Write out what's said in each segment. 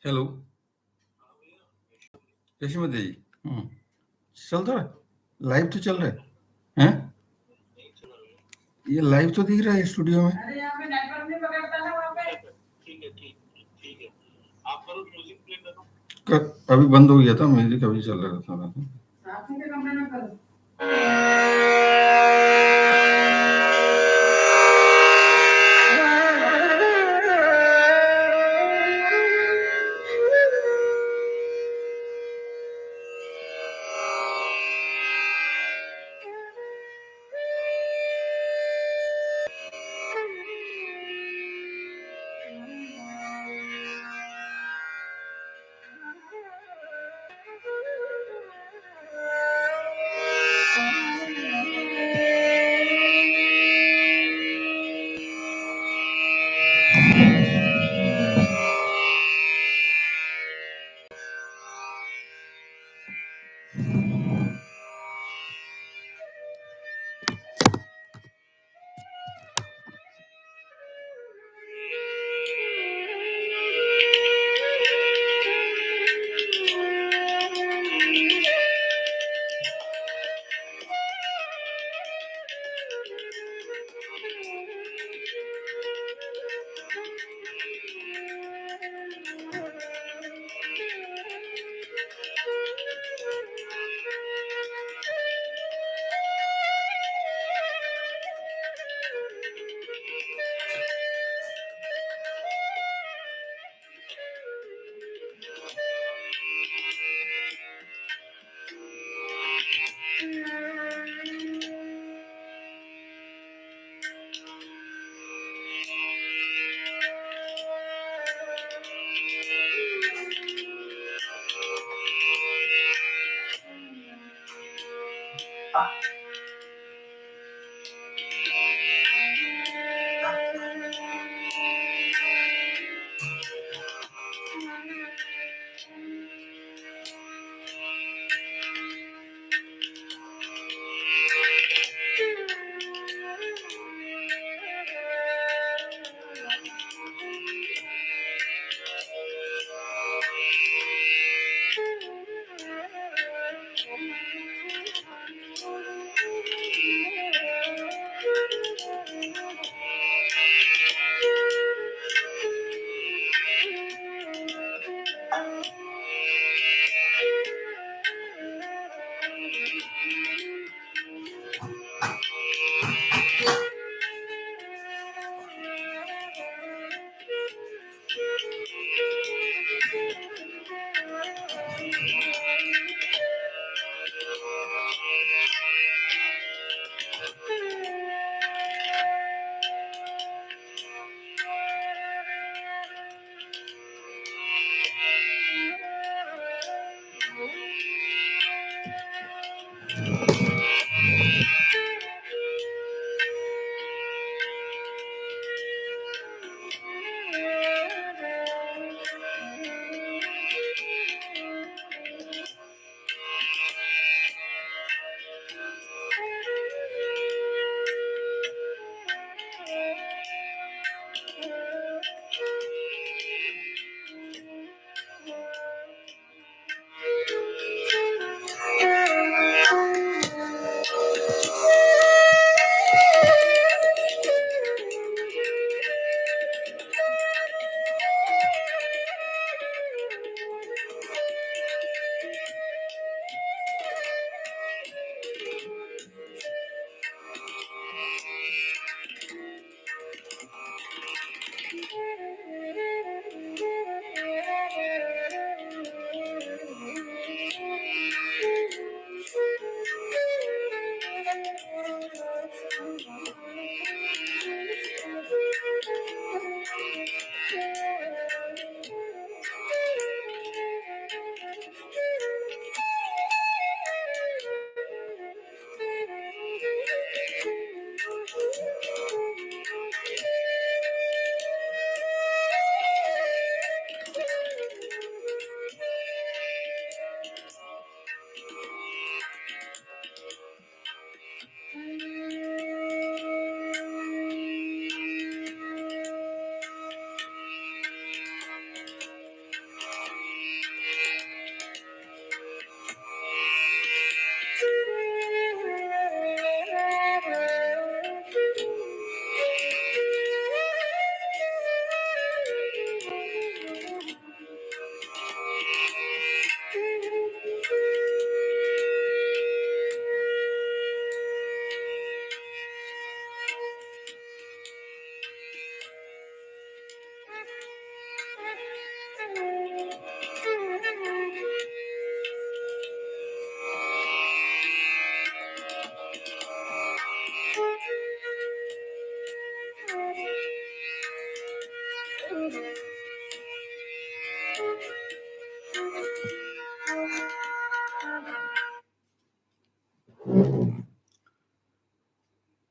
Hello. कैसे में जी? चल तो रहा है, लाइव तो चल रहा है हैं? ये लाइव तो दिख रहा है स्टूडियो में। अरे यहाँ पे नेटवर्क नहीं पकड़ता ना वहाँ पे। ठीक है, ठीक है। आप करो, म्यूजिक प्ले करो। अभी बंद हो गया था म्यूजिक, अभी चल रहा था। साथी के कमरे में करो।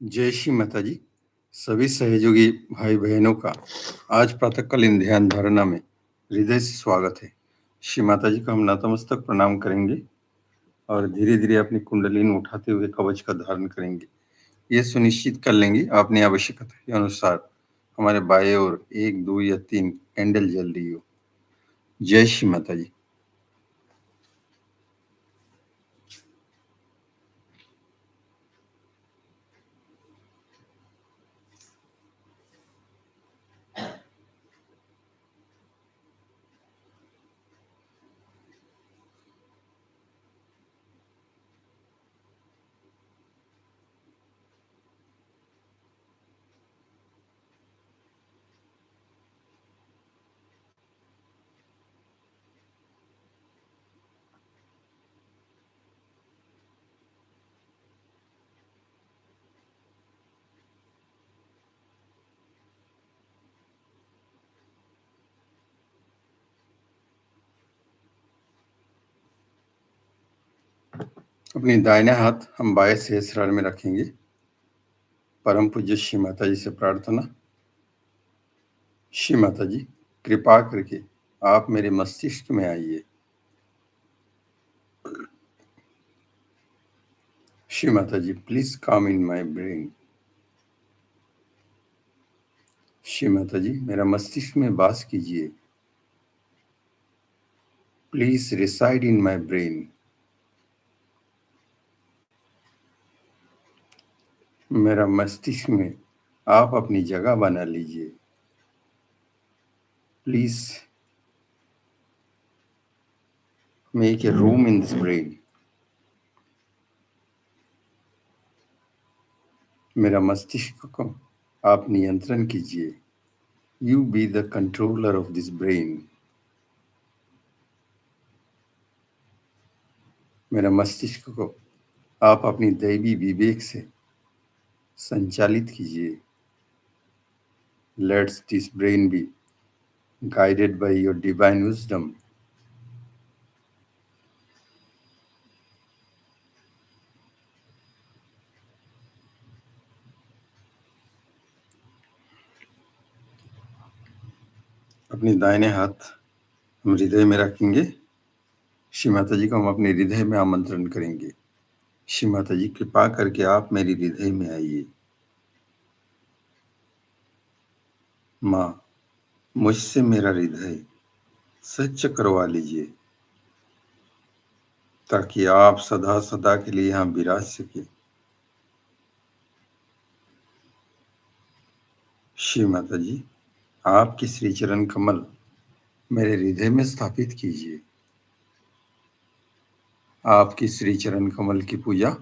जय श्री माता जी। सभी सहयोगी भाई बहनों का आज प्रातःकालीन ध्यान धारणा में हृदय से स्वागत है। श्री माता जी को हम नतमस्तक प्रणाम करेंगे और धीरे धीरे अपनी कुंडलिनी उठाते हुए कवच का धारण करेंगे। ये सुनिश्चित कर लेंगे अपनी आवश्यकता के अनुसार हमारे बाएं ओर 1, 2 या 3 कैंडल जल रही हो। जय श्री माता जी। अपनी दाहिने हाथ हम बाएं सहस्रार में रखेंगे। परम पूज्य श्री माता जी से प्रार्थना। श्री माता जी, कृपा करके आप मेरे मस्तिष्क में आइए। Shri Mata ji, please come in my brain. Shri Mata ji, मेरा मस्तिष्क में वास कीजिए। Please reside in my brain. मेरा मस्तिष्क में आप अपनी जगह बना लीजिए। Please make a room in this brain. मेरा मस्तिष्क को आप नियंत्रण कीजिए। You be the controller of this brain. मेरा मस्तिष्क को आप अपनी दैवी विवेक से संचालित कीजिए। Let's this brain be guided by your divine wisdom. अपनी दाहिने हाथ हम हृदय में रखेंगे। श्री माता जी को हम अपने हृदय में आमंत्रण करेंगे। श्री माता जी, कृपा करके आप मेरी हृदय में आइए। माँ, मुझसे मेरा हृदय सच करवा लीजिए ताकि आप सदा सदा के लिए यहाँ विराज सके। श्री माता जी, आपकी श्री चरण कमल मेरे हृदय में स्थापित कीजिए। आपकी श्री चरण कमल की पूजा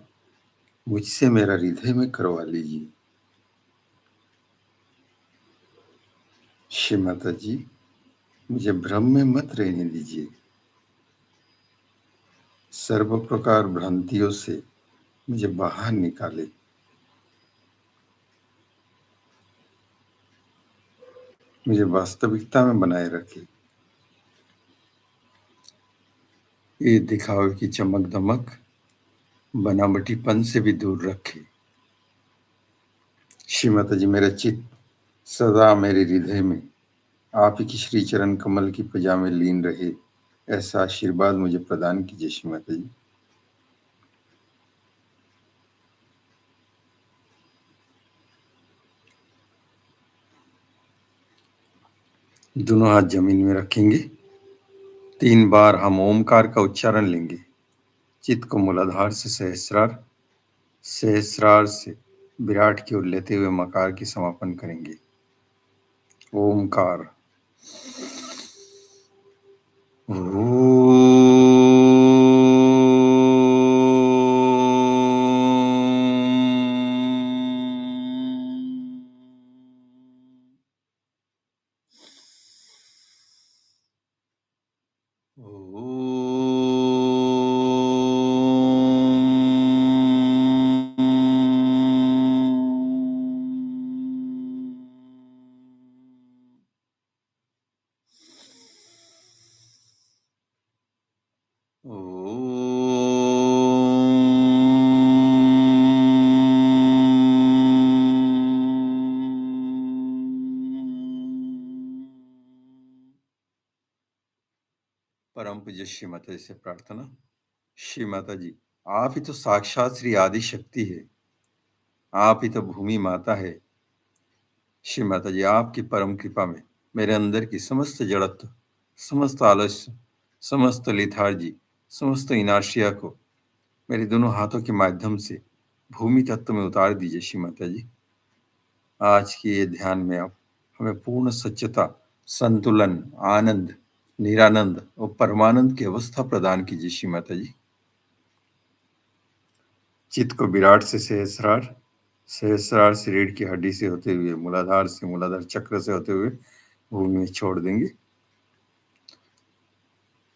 मुझसे मेरा हृदय में करवा लीजिए। श्री माता जी, मुझे भ्रम में मत रहने दीजिए। सर्व प्रकार भ्रांतियों से मुझे बाहर निकाले। मुझे वास्तविकता में बनाए रखे। ये दिखावे की चमक दमक बनावटीपन से भी दूर रखे। श्री माता जी, मेरा चित्त सदा मेरे हृदय में आप ही की श्री चरण कमल की पूजा में लीन रहे, ऐसा आशीर्वाद मुझे प्रदान कीजिए। श्री माता जी। दोनों हाथ जमीन में रखेंगे। 3 बार हम ओमकार का उच्चारण लेंगे। चित्त को मूलाधार से सहस्रार, सहस्रार से विराट की ओर लेते हुए मकार की समापन करेंगे। ओमकार। पूज्य श्री माता जी से प्रार्थना। श्री माता जी, आप ही तो साक्षात श्री आदि शक्ति है, आप ही तो भूमि माता है। श्री माता जी, आपकी परम कृपा में मेरे अंदर की समस्त जड़त्व, समस्त आलस्य, समस्त लिथार्जी, समस्त इनार्शिया को मेरे दोनों हाथों के माध्यम से भूमि तत्व में उतार दीजिए। श्री माता जी, आज के ये ध्यान में आप हमें पूर्ण सच्चता, संतुलन, आनंद, निरानंद और परमानंद की अवस्था प्रदान कीजिए। श्री माता जी, चित्त को विराट से सहस्रार, सहस्रार से रीढ़ की हड्डी से होते हुए मूलाधार से मूलाधार चक्र से होते हुए भूमि में छोड़ देंगे।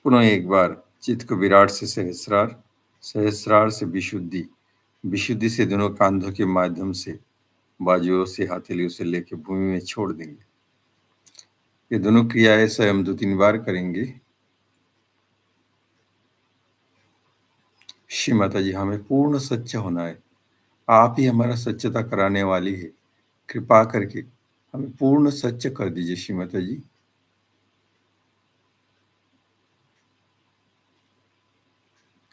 पुनः एक बार चित्त को विराट से सहस्रार, सहस्रार से विशुद्धि, विशुद्धि से दोनों कांधों के माध्यम से बाजुओं से हथेलियों से लेकर भूमि में छोड़ देंगे। ये दोनों क्रियाएं स्वयं 2-3 बार करेंगे। श्री माता जी, हमें पूर्ण सच्चा होना है, आप ही हमारा सच्चता कराने वाली है। कृपा करके हमें पूर्ण सच्च कर दीजिए। श्री माता जी,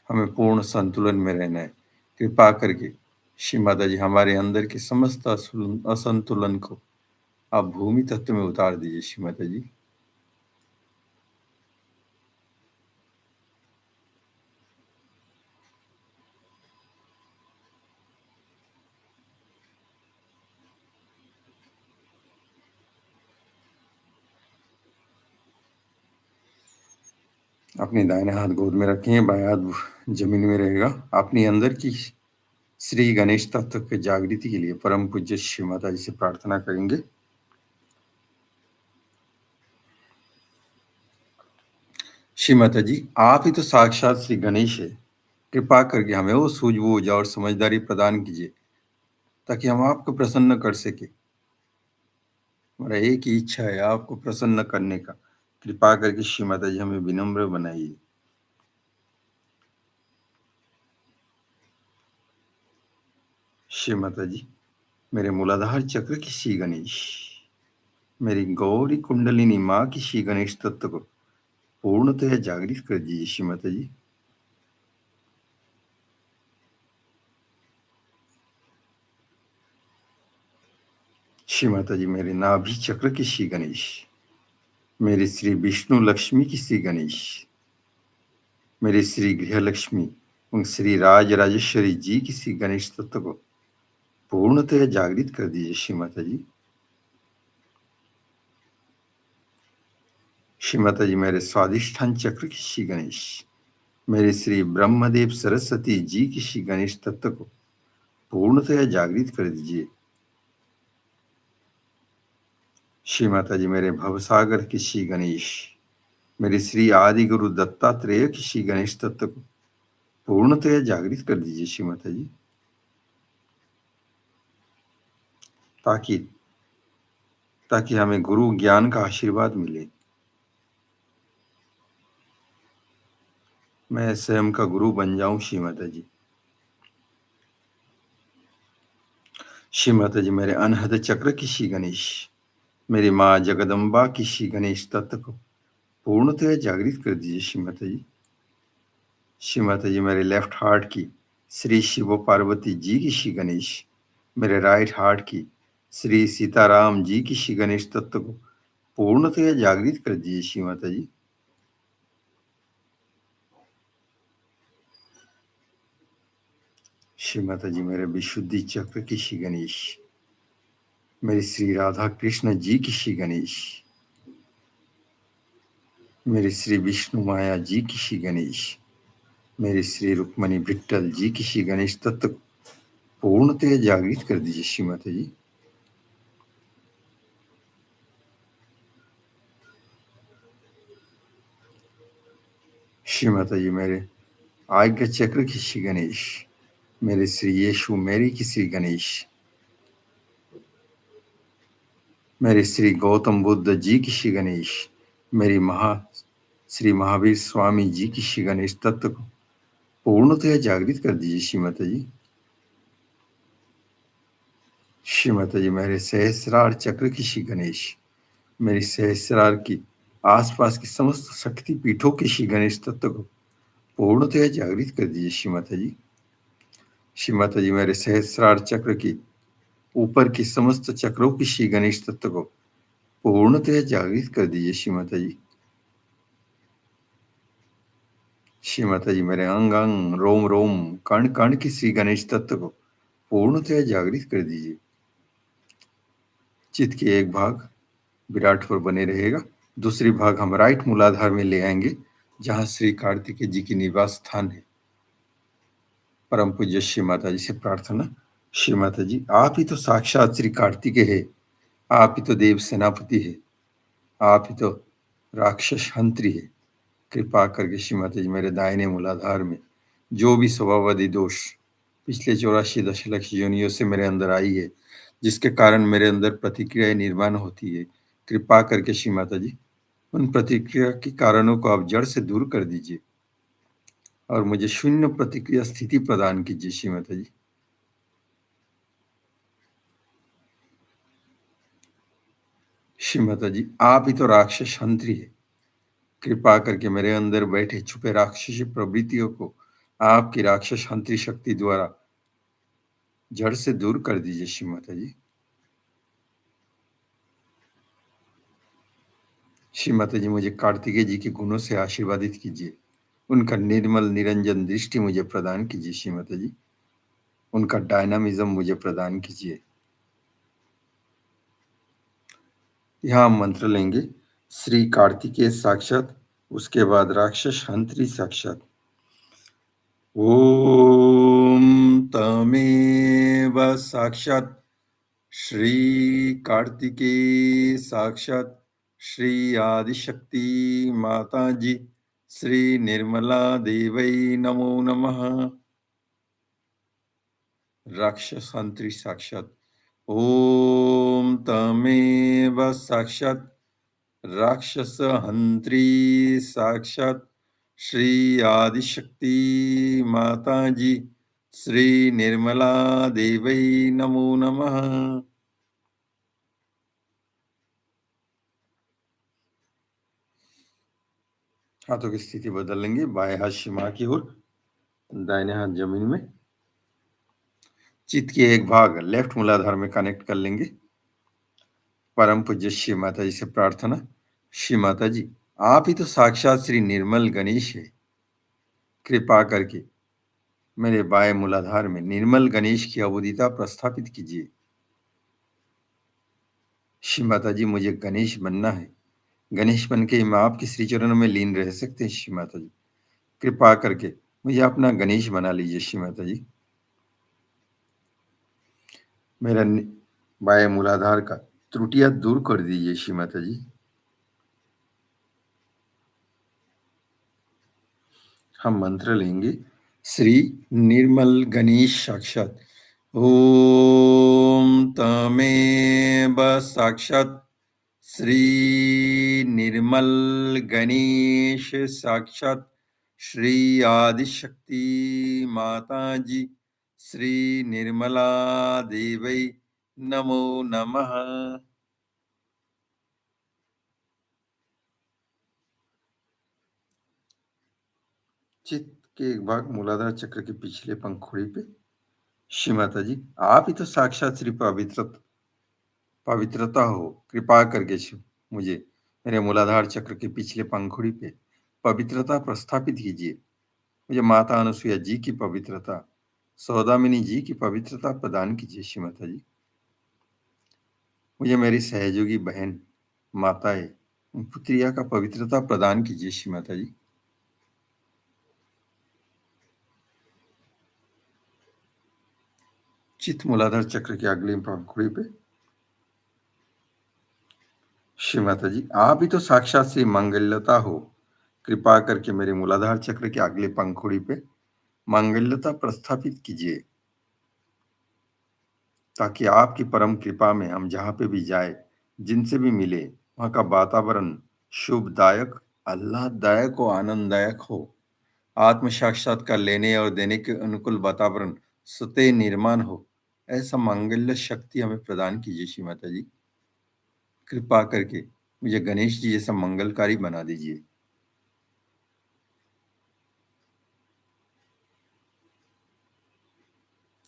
हमें पूर्ण संतुलन में रहना है। कृपा करके श्री माता जी, हमारे अंदर के समस्त असंतुलन को आप भूमि तत्व में उतार दीजिए। श्री माता जी, अपने दाहिने हाथ गोद में रखें, बाएं हाथ जमीन में रहेगा। अपने अंदर की श्री गणेश तत्व के जागृति के लिए परम पूज्य श्री माता जी से प्रार्थना करेंगे। श्री माता जी, आप ही तो साक्षात श्री गणेश है। कृपा करके हमें वो सूझबूझ और समझदारी प्रदान कीजिए ताकि हम आपको प्रसन्न कर सके। हमारा एक ही इच्छा है, आपको प्रसन्न करने का। कृपा करके श्री माता जी हमें विनम्र बनाइए। श्री माता जी, मेरे मूलाधार चक्र की श्री गणेश, मेरी गौरी कुंडलिनी माँ की श्री गणेश तत्व को पूर्णतः जागृत कर दीजिए। श्री माता जी, श्री माता जी, मेरे नाभि चक्र की श्री गणेश, मेरी श्री विष्णु लक्ष्मी की श्री गणेश, मेरी श्री गृह लक्ष्मी उन श्री राज राजेश्वरी जी की श्री गणेश तत्व को पूर्णतः जागृत कर दीजिए। श्री माता जी, श्री माता जी, मेरे स्वादिष्ठान चक्र की श्री गणेश, मेरे श्री ब्रह्मदेव सरस्वती जी की श्री गणेश तत्व को पूर्णतः जागृत कर दीजिए। श्री माता जी, मेरे भवसागर की श्री गणेश, मेरे श्री आदि गुरु दत्तात्रेय की श्री गणेश तत्व को पूर्णतः जागृत कर दीजिए। श्री माता जी, ताकि ताकि हमें गुरु ज्ञान का आशीर्वाद मिले। मैं स्वयं का गुरु बन जाऊं। श्री माता जी, श्री माता जी, मेरे अनहद चक्र की श्री गणेश, मेरी माँ जगदम्बा की श्री गणेश तत्व को पूर्णतः जागृत कर दीजिए। श्री माता जी, श्री माता जी, मेरे लेफ्ट हार्ट की श्री शिव पार्वती जी की श्री गणेश, मेरे राइट हार्ट की श्री सीताराम जी की श्री गणेश तत्व को पूर्णतः जागृत कर दीजिए। श्री माता जी, श्री माता जी, मेरे विशुद्धि चक्र की श्री गणेश, मेरी श्री राधा कृष्ण जी की श्री गणेश, मेरे श्री विष्णु माया जी की श्री गणेश, मेरे श्री रुक्मणी विट्ठल जी की श्री गणेश तत्व को पूर्णतः जागृत कर दीजिए। श्री माता जी, श्री माता जी, मेरे आज्ञा चक्र की श्री गणेश, मेरे श्री यीशु मेरी की श्री गणेश, मेरे श्री गौतम बुद्ध जी की श्री गणेश, मेरी श्री महावीर स्वामी जी की श्री गणेश तत्व को पूर्णतः जागृत कर दीजिए। श्री माता जी, श्री माता जी, मेरे सहस्रार चक्र की श्री गणेश, मेरी सहस्रार की आसपास की समस्त शक्ति पीठों के श्री गणेश तत्व को पूर्णतः जागृत कर दीजिए श्री माता जी। श्री माता जी, मेरे सहस्रार चक्र की ऊपर की समस्त चक्रों की श्री गणेश तत्व को पूर्णतः जागृत कर दीजिए श्री माता जी। श्री माता जी, मेरे अंग अंग, रोम रोम, कण कण की श्री गणेश तत्व को पूर्णतः जागृत कर दीजिए। चित्त के एक भाग विराट पर बने रहेगा, दूसरी भाग हम राइट मूलाधार में ले आएंगे, जहां श्री कार्तिकेय जी की निवास स्थान है। परम पूज्य श्री माता जी से प्रार्थना। श्री माता जी, आप ही तो साक्षात श्री कार्तिकेय है, आप ही तो देव सेनापति है, आप ही तो राक्षस हंत्री है। कृपा करके श्री माता जी, मेरे दाहिने मूलाधार में जो भी स्वभावादि दोष पिछले 84 दशलक्ष योनियों से मेरे अंदर आई है, जिसके कारण मेरे अंदर प्रतिक्रियाएं निर्माण होती है, कृपा करके श्री माता जी उन प्रतिक्रिया के कारणों को आप जड़ से दूर कर दीजिए और मुझे शून्य प्रतिक्रिया स्थिति प्रदान कीजिए श्री माता जी। श्री माता जी, आप ही तो राक्षस हंत्री है, कृपा करके मेरे अंदर बैठे छुपे राक्षसी प्रवृत्तियों को आपकी राक्षस हंत्री शक्ति द्वारा जड़ से दूर कर दीजिए श्री माता जी। श्री माता जी, मुझे कार्तिकेय जी के गुणों से आशीर्वादित कीजिए, उनका निर्मल निरंजन दृष्टि मुझे प्रदान कीजिए श्री माता जी, उनका डायनामिज्म मुझे प्रदान कीजिए। यहाँ हम मंत्र लेंगे, श्री कार्तिकेय साक्षात, उसके बाद राक्षस हंत्री साक्षात। ओम तमेव साक्षात श्री कार्तिकेय साक्षात श्री आदिशक्ति माता जी श्री निर्मला देवै नमो नमः। राक्षस हंत्री साक्षात। ओम तमेव साक्षात राक्षस हंत्री साक्षात श्री आदिशक्ति माता जी श्री निर्मला देवै नमो नमः। हाथों की स्थिति बदल लेंगे, बाएं हाथ शिमा की ओर, दाहिने हाथ जमीन में। चित्त के एक भाग लेफ्ट मूलाधार में कनेक्ट कर लेंगे। परम पूज्य श्री माता जी से प्रार्थना। श्री माता जी, आप ही तो साक्षात श्री निर्मल गणेश है, कृपा करके मेरे बाएं मूलाधार में निर्मल गणेश की अवधिता प्रस्थापित कीजिए। श्री माता जी, मुझे गणेश बनना है, गणेश बन के मैं आपके श्री चरणों में लीन रह सकते हैं। श्री माता जी, कृपा करके मुझे अपना गणेश बना लीजिए। श्री माता जी, मेरा बाएं मूलाधार का त्रुटियां दूर कर दीजिए। श्री माता जी, हम मंत्र लेंगे, श्री निर्मल गणेश साक्षात। ओम तमेव साक्षात श्री निर्मल गणेश साक्षात श्री आदिशक्ति माता जी श्री निर्मला देवै नमो नमः। चित्त के एक भाग मूलाधार चक्र के पिछले पंखुड़ी पे। श्री माता जी, आप ही तो साक्षात श्री पवित्रता हो, कृपा करके मुझे मेरे मूलाधार चक्र के पिछले पंखुड़ी पे पवित्रता प्रस्थापित कीजिए। मुझे माता अनुसुईया जी की पवित्रता, सौदामिनी जी की पवित्रता प्रदान कीजिए। श्री माता जी, मुझे मेरी सहयोगी बहन माताएं पुत्रिया का पवित्रता प्रदान कीजिए। श्री माता जी, चित्त मूलाधार चक्र के अगली पंखुड़ी पे। श्री माता जी, आप ही तो साक्षात श्री मंगलता हो, कृपा करके मेरे मूलाधार चक्र के अगले पंखुड़ी पे मंगलता प्रस्थापित कीजिए, ताकि आपकी परम कृपा में हम जहाँ पे भी जाए, जिनसे भी मिले, वहाँ का वातावरण शुभदायक, आह्लाददायक और आनंददायक हो। आत्म साक्षात्कार लेने और देने के अनुकूल वातावरण स्वतः निर्माण हो, ऐसा मंगल्य शक्ति हमें प्रदान कीजिए। श्री माता जी, कृपा करके मुझे गणेश जी जैसा मंगलकारी बना दीजिए।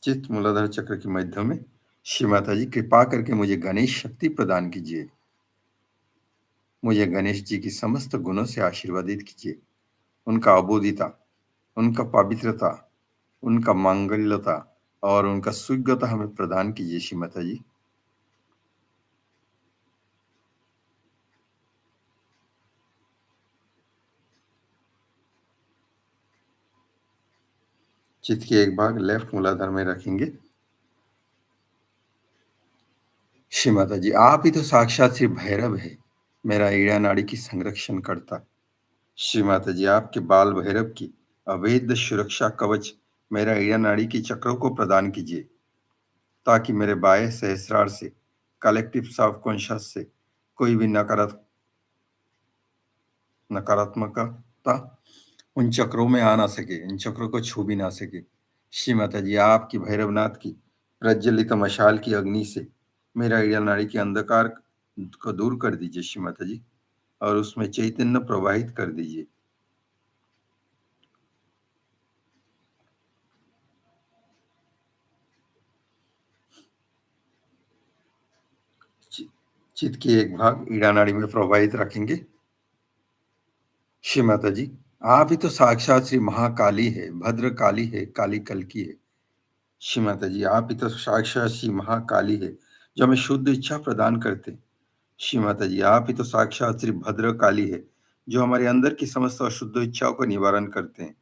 चित्त मूलाधार चक्र के मध्य में श्री माता जी कृपा करके मुझे गणेश शक्ति प्रदान कीजिए। मुझे गणेश जी की समस्त गुणों से आशीर्वादित कीजिए। उनका अबोधिता, उनका पवित्रता, उनका मांगल्यता और उनका सुज्ञता हमें प्रदान कीजिए श्री माता जी। चित्त के एक भाग लेफ्ट मूलाधार में रखेंगे। श्री माता जी, आप ही तो साक्षात श्री भैरव है, मेरा ईड़ा नाड़ी की संरक्षण करता। श्री माता जी, आपके बाल भैरव की अवैध सुरक्षा कवच मेरा ईड़ा नाड़ी की चक्रों को प्रदान कीजिए, ताकि मेरे बाएं सहस्रार से, कलेक्टिव सब कॉन्शियस से कोई भी नकारात्मकता उन चक्रों में आ ना सके, इन चक्रों को छू भी ना सके। श्री माता जी, आपकी भैरवनाथ की प्रज्वलित मशाल की अग्नि से मेरा ईड़ा नाड़ी के अंधकार को दूर कर दीजिए श्री माता जी, और उसमें चैतन्य प्रवाहित कर दीजिए। चित्त की एक भाग ईड़ा नाड़ी में प्रवाहित रखेंगे। श्री माता जी, आप ही तो साक्षात श्री महाकाली है, भद्र काली है, काली कल्की है। श्री माता जी, आप ही तो साक्षात श्री महाकाली है, जो हमें शुद्ध इच्छा प्रदान करते। श्री माता जी, आप ही तो साक्षात श्री भद्र काली है, जो हमारे अंदर की समस्त अशुद्ध इच्छाओं को निवारण करते हैं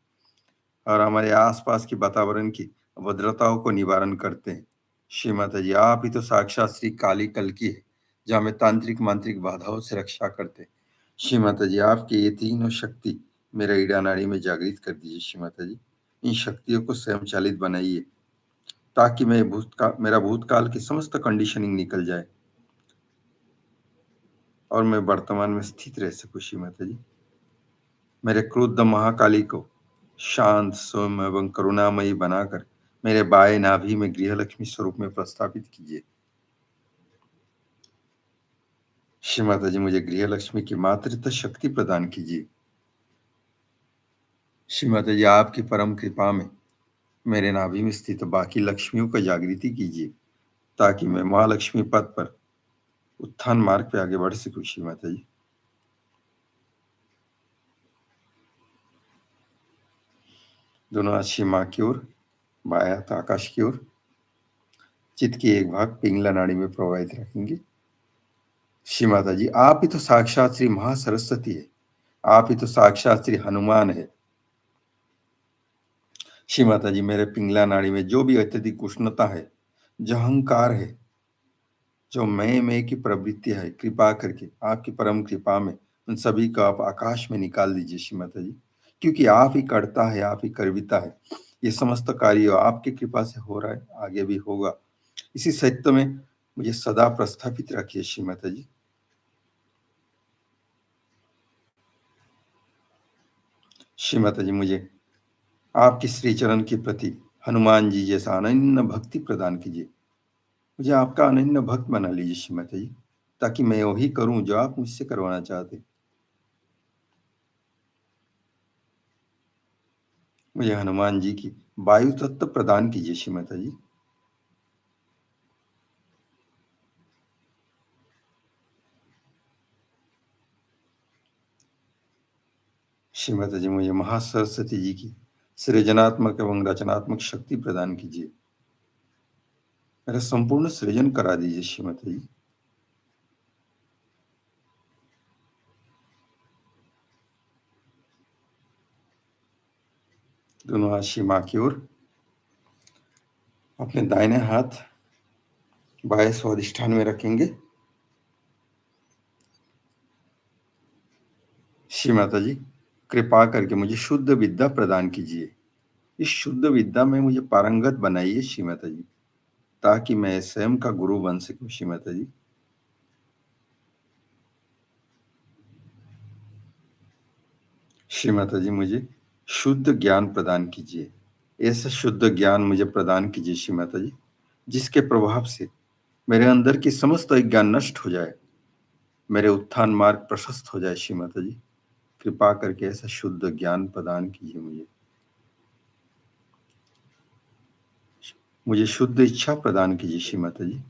और हमारे आसपास की वातावरण की अभद्रताओं को निवारण करते हैं। श्री माता जी, आप ही तो साक्षात श्री काली कल्की है, जो हमें तांत्रिक मांत्रिक बाधाओं से रक्षा करते हैं। श्री माता जी, आपकी ये तीनों शक्ति मेरे ईड़ा नाड़ी में जागृत कर दीजिए। श्री माता जी, इन शक्तियों को स्वयं चालित बनाइए, ताकि मेरा भूतकाल की समस्त कंडीशनिंग निकल जाए और मैं वर्तमान में स्थित रह सकूं। श्री माता जी, मेरे क्रुद्ध महाकाली को शांत, सौम्य एवं करुणामयी बनाकर मेरे बाएं नाभि में गृहलक्ष्मी स्वरूप में प्रस्थापित कीजिए। श्री माता जी, मुझे गृहलक्ष्मी की मातृत्व शक्ति प्रदान कीजिए। श्री माता जी, आपकी परम कृपा में मेरे नाभि में स्थित बाकी लक्ष्मियों को जागृति कीजिए, ताकि मैं महालक्ष्मी पद पर उत्थान मार्ग पे आगे बढ़ सकूं। श्री माता जी, दोनों हाथ श्री माँ की ओर, बायां हाथ आकाश की ओर। चित्त की एक भाग पिंगला नाड़ी में प्रवाहित रखेंगे। श्री माता जी, आप ही तो साक्षात श्री महासरस्वती है, आप ही तो साक्षात श्री हनुमान है। श्री माता जी, मेरे पिंगला नाड़ी में जो भी अत्यधिक उष्णता है, जो अहंकार है, जो मैं की प्रवृत्ति है, कृपा करके आपकी परम कृपा में उन सभी को आप आकाश में निकाल दीजिए। श्री माता जी, क्योंकि आप ही करता है, आप ही करविता है, ये समस्त कार्य आपकी कृपा से हो रहा है, आगे भी होगा। इसी सत्य में मुझे सदा प्रस्थापित रखिए। श्री माता जी, श्री माता जी, मुझे आपके श्री चरण के प्रति हनुमान जी जैसा अनन्य भक्ति प्रदान कीजिए। मुझे आपका अनन्य भक्त बना लीजिए श्री माता जी, ताकि मैं वही करूं जो आप मुझसे करवाना चाहते। मुझे हनुमान जी की वायु तत्व प्रदान कीजिए श्री माता जी। श्री माता जी, मुझे महासरस्वती जी की सृजनात्मक एवं रचनात्मक शक्ति प्रदान कीजिए। मेरा संपूर्ण सृजन करा दीजिए श्री माता जी। दोनों हाथ श्री माँ की ओर, अपने दाहिने हाथ बाएं स्वादिष्ठान में रखेंगे। श्री माता जी, कृपा करके मुझे शुद्ध विद्या प्रदान कीजिए। इस शुद्ध विद्या में मुझे पारंगत बनाइए श्री माता जी, ताकि मैं स्वयं का गुरु बन सकूं। श्री माता जी, श्री माता जी, मुझे शुद्ध ज्ञान प्रदान कीजिए। ऐसा शुद्ध ज्ञान मुझे प्रदान कीजिए श्री माता जी, जिसके प्रभाव से मेरे अंदर की समस्त अज्ञान नष्ट हो जाए, मेरे उत्थान मार्ग प्रशस्त हो जाए श्री माता जी। कृपा करके ऐसा शुद्ध ज्ञान प्रदान कीजिए मुझे। मुझे शुद्ध इच्छा प्रदान कीजिए श्री माता जी।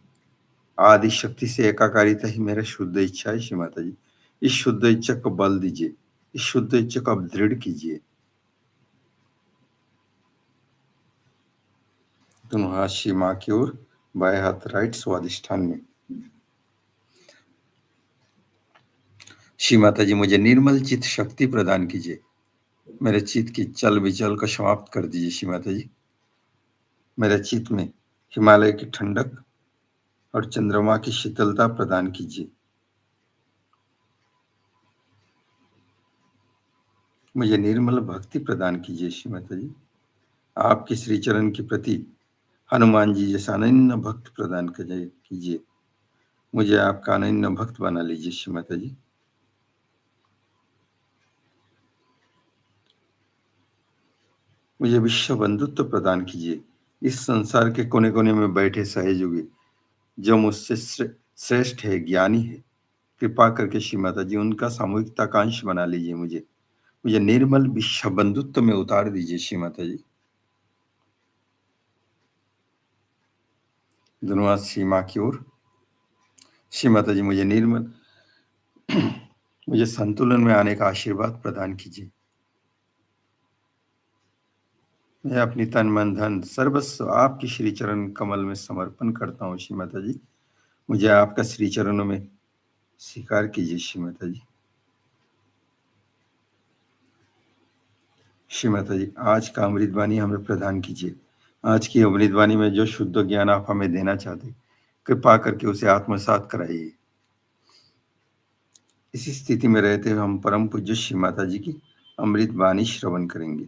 आदि शक्ति से एकाकारिता ही मेरा शुद्ध इच्छा है श्री माता जी। इस शुद्ध इच्छा को बल दीजिए, इस शुद्ध इच्छा को आप दृढ़ कीजिए। दोनों हाथ श्री माँ की ओर, बाएं हाथ राइट स्वादिष्ठान में। श्री माता जी मुझे निर्मल चित्त शक्ति प्रदान कीजिए। मेरे चित्त की चल विचल को समाप्त कर दीजिए श्री माता जी। मेरे चित्त में हिमालय की ठंडक और चंद्रमा की शीतलता प्रदान कीजिए। मुझे निर्मल भक्ति प्रदान कीजिए श्री माता जी। आपके श्री चरण के प्रति हनुमान जी जैसा अनन्य भक्त प्रदान कीजिए। मुझे आपका अनन्य भक्त बना लीजिए श्री माता जी। मुझे विश्व बंधुत्व प्रदान कीजिए। इस संसार के कोने कोने में बैठे सहयोगी जो मुझसे श्रेष्ठ है, ज्ञानी है, कृपा करके श्री माता जी उनका सामूहिकता का अंश बना लीजिए। मुझे निर्मल विश्व बंधुत्व में उतार दीजिए श्री माता जी। दोनों हाथ श्री माँ की ओर। श्री माता जी मुझे निर्मल मुझे संतुलन में आने का आशीर्वाद प्रदान कीजिए। मैं अपनी तन मन धन सर्वस्व आपकी श्री चरण कमल में समर्पण करता हूँ श्री माता जी। मुझे आपका श्री चरणों में स्वीकार कीजिए श्री माता जी। श्री माता जी आज का अमृतवाणी हमें प्रदान कीजिए। आज की अमृतवाणी में जो शुद्ध ज्ञान आप हमें देना चाहते, कृपा करके उसे आत्मसात कराइए। इसी स्थिति में रहते हुए हम परम पूज्य श्री माता जी की अमृत वाणी श्रवण करेंगे।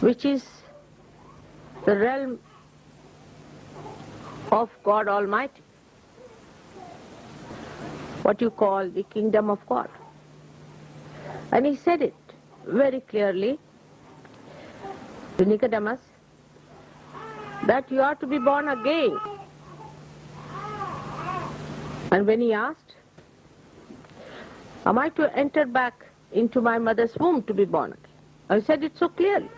which is the realm of God Almighty, what you call the kingdom of God. And he said it very clearly to Nicodemus that you are to be born again. And when he asked, am I to enter back into my mother's womb to be born again? I said it so clearly.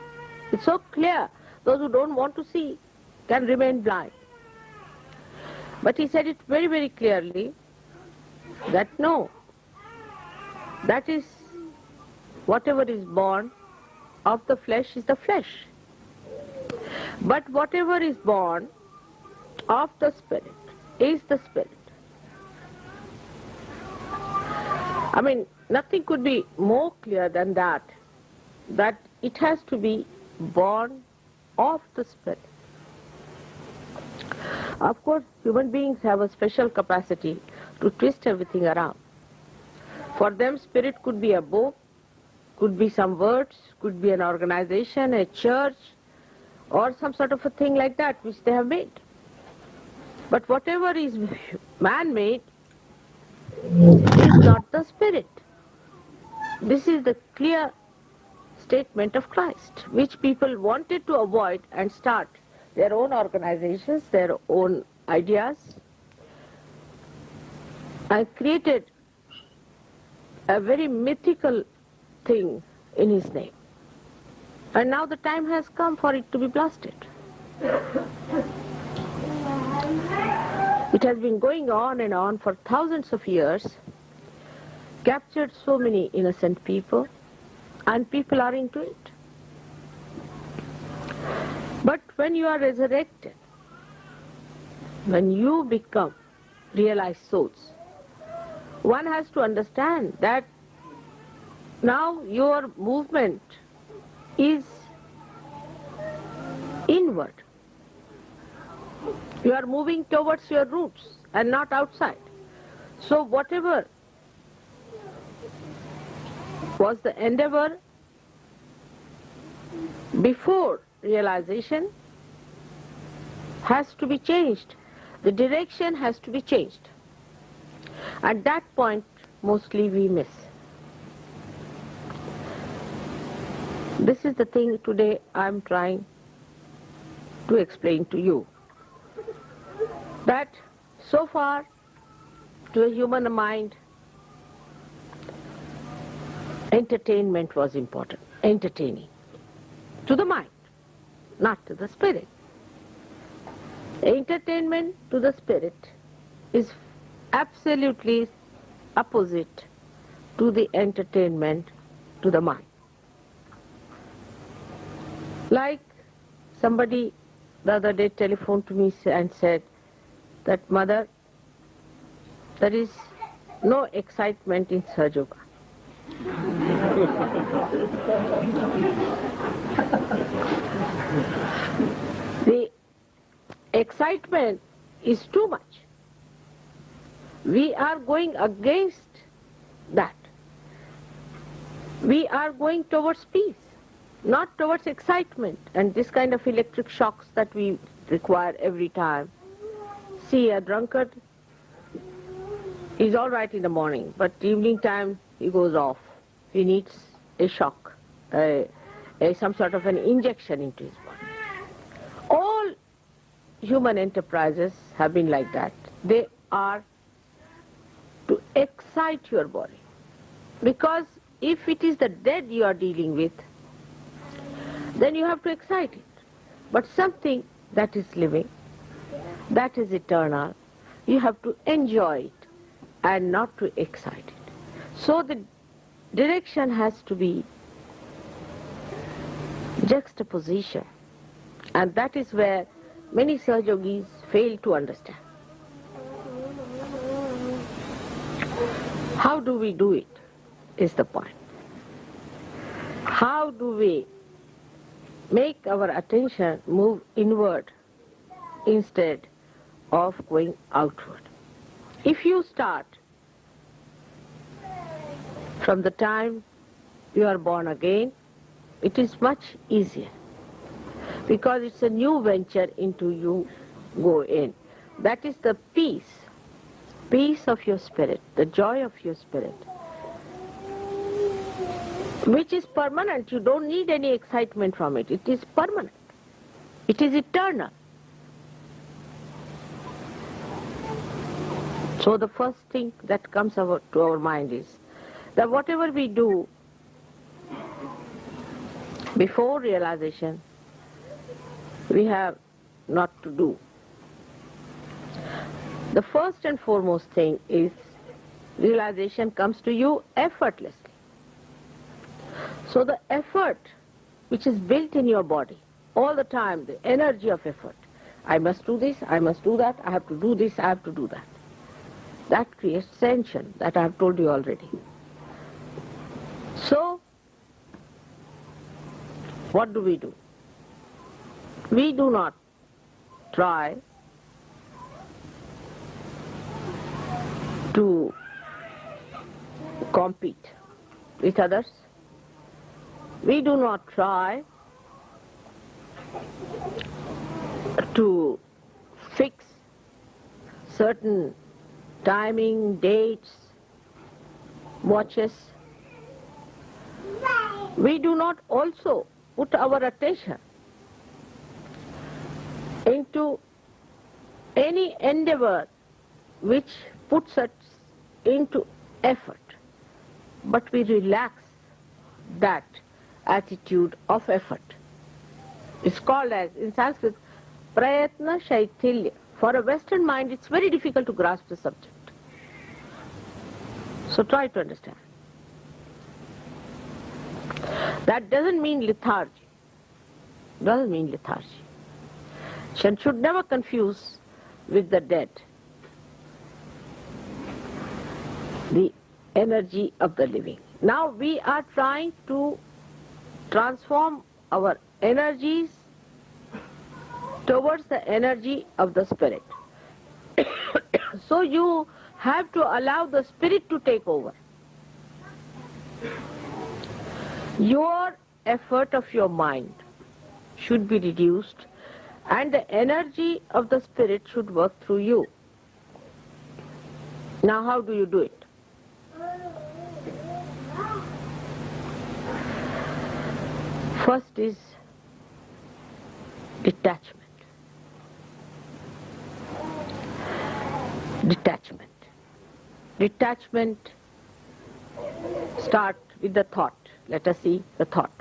It's so clear. Those who don't want to see can remain blind. But he said it very, very clearly that no, that is whatever is born of the flesh is the flesh. But whatever is born of the Spirit is the Spirit. I mean, nothing could be more clear than that it has to be born of the Spirit. Of course, human beings have a special capacity to twist everything around. For them, Spirit could be a book, could be some words, could be an organization, a church, or some sort of a thing like that which they have made. But whatever is man-made is not the Spirit. This is the clear statement of Christ, which people wanted to avoid and start their own organizations, their own ideas and created a very mythical thing in his name. And now the time has come for it to be blasted. It has been going on and on for thousands of years, captured so many innocent people, and people are into it. But when you are resurrected, when you become realized souls, one has to understand that now your movement is inward. You are moving towards your roots and not outside. So whatever was the endeavor before realization has to be changed. The direction has to be changed. At that point, mostly we miss. This is the thing today I am trying to explain to you. That so far, to a human mind, entertainment was important. Entertaining. To the mind, not to the spirit. Entertainment to the spirit is absolutely opposite to the entertainment to the mind. Like somebody the other day telephoned to me and said that, "Mother, there is no excitement in Sahaja Yoga." The excitement is too much. We are going against that. We are going towards peace, not towards excitement and this kind of electric shocks that we require every time. See, a drunkard is all right in the morning, but evening time he goes off. He needs a shock, some sort of an injection into his body. All human enterprises have been like that. They are to excite your body. Because if it is the dead you are dealing with, then you have to excite it. But something that is living, that is eternal, you have to enjoy it and not to excite it. So the direction has to be juxtaposition. And that is where many Sahaja Yogis fail to understand. How do we do it is the point. How do we make our attention move inward instead of going outward? If you start from the time you are born again, it is much easier because it's a new venture into you go in. That is the peace of your spirit, the joy of your spirit, which is permanent. You don't need any excitement from it. It is permanent. It is eternal. So the first thing that comes to our mind is that whatever we do before realization, we have not to do. The first and foremost thing is realization comes to you effortlessly. So the effort which is built in your body all the time, the energy of effort, I must do this, I must do that, I have to do this, I have to do that. That creates tension, that I have told you already. So, what do? We do not try to compete with others. We do not try to fix certain timing, dates, watches. We do not also put our attention into any endeavor which puts us into effort, but we relax that attitude of effort. It's called as, in Sanskrit, prayatna shaitilya. For a Western mind, it's very difficult to grasp the subject. So try to understand. That doesn't mean lethargy. Doesn't mean lethargy. One should never confuse with the dead the energy of the living. Now we are trying to transform our energies towards the energy of the spirit. So you have to allow the spirit to take over. Your effort of your mind should be reduced and the energy of the spirit should work through you. Now how do you do it? First is detachment. Detachment. Detachment start with the thought. Let us see the thought.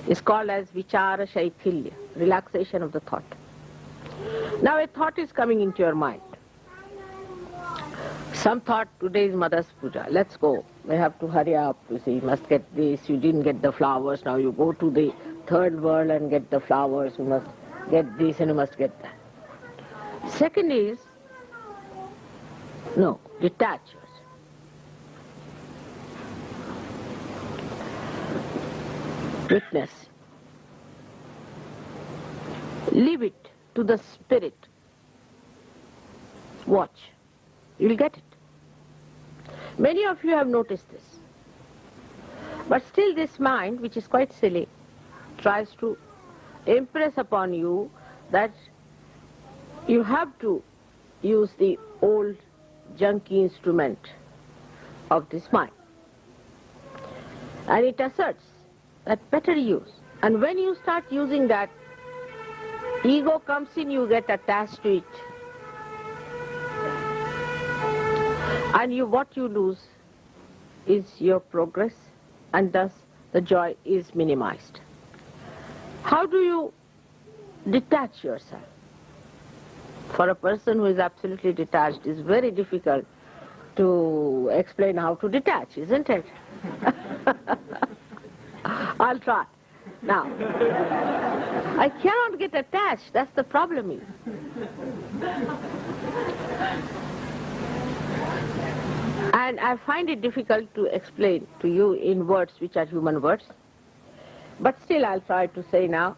It's called as vichara shaitilya, relaxation of the thought. Now a thought is coming into your mind. Some thought, today is Mother's Puja, let's go. We have to hurry up, you see, you must get this, you didn't get the flowers, now you go to the third world and get the flowers, you must get this and you must get that. Second is, no, detach yourself. Witness. Leave it to the spirit. Watch. You'll get it. Many of you have noticed this. But still this mind, which is quite silly, tries to impress upon you that you have to use the old junky instrument of this mind. And it asserts that better use. And when you start using that, ego comes in, you get attached to it. And what you lose is your progress, and thus the joy is minimized. How do you detach yourself? For a person who is absolutely detached, it's very difficult to explain how to detach, isn't it? I'll try. Now, I cannot get attached, that's the problem is. And I find it difficult to explain to you in words which are human words. But still I'll try to say now.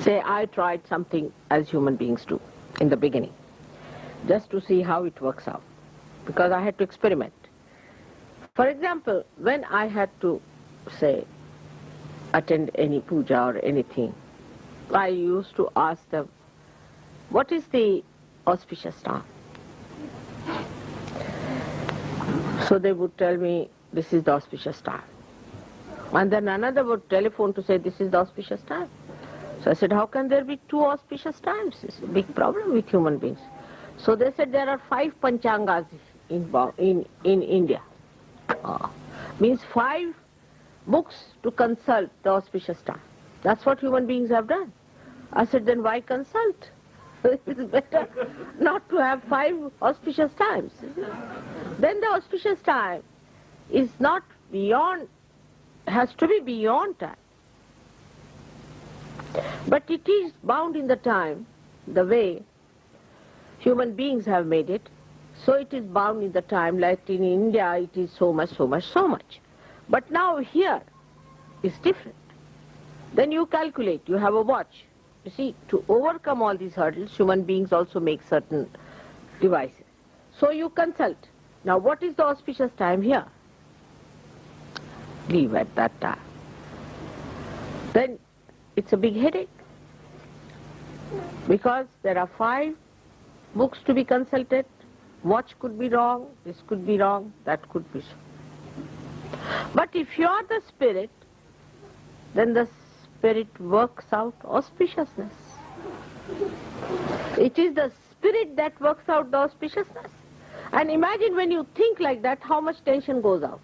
Say I tried something as human beings do in the beginning, just to see how it works out, because I had to experiment. For example, when I had to, say, attend any puja or anything, I used to ask them, what is the auspicious time? So they would tell me, this is the auspicious time. And then another would telephone to say, this is the auspicious time. So I said, how can there be two auspicious times? It's a big problem with human beings. So they said there are 5 panchangas in India. Means 5 books to consult the auspicious time. That's what human beings have done. I said, then why consult? It's better not to have 5 auspicious times. Then the auspicious time is not beyond, has to be beyond time. But it is bound in the time, the way human beings have made it. So it is bound in the time, like in India it is so much, so much, so much. But now here is different. Then you calculate, you have a watch. You see, to overcome all these hurdles, human beings also make certain devices. So you consult. Now what is the auspicious time here? Leave at that time. Then it's a big headache, because there are 5 books to be consulted. Watch could be wrong, this could be wrong, that could be so. But if you are the spirit, then the Spirit works out auspiciousness. It is the Spirit that works out the auspiciousness. And imagine when you think like that, how much tension goes out.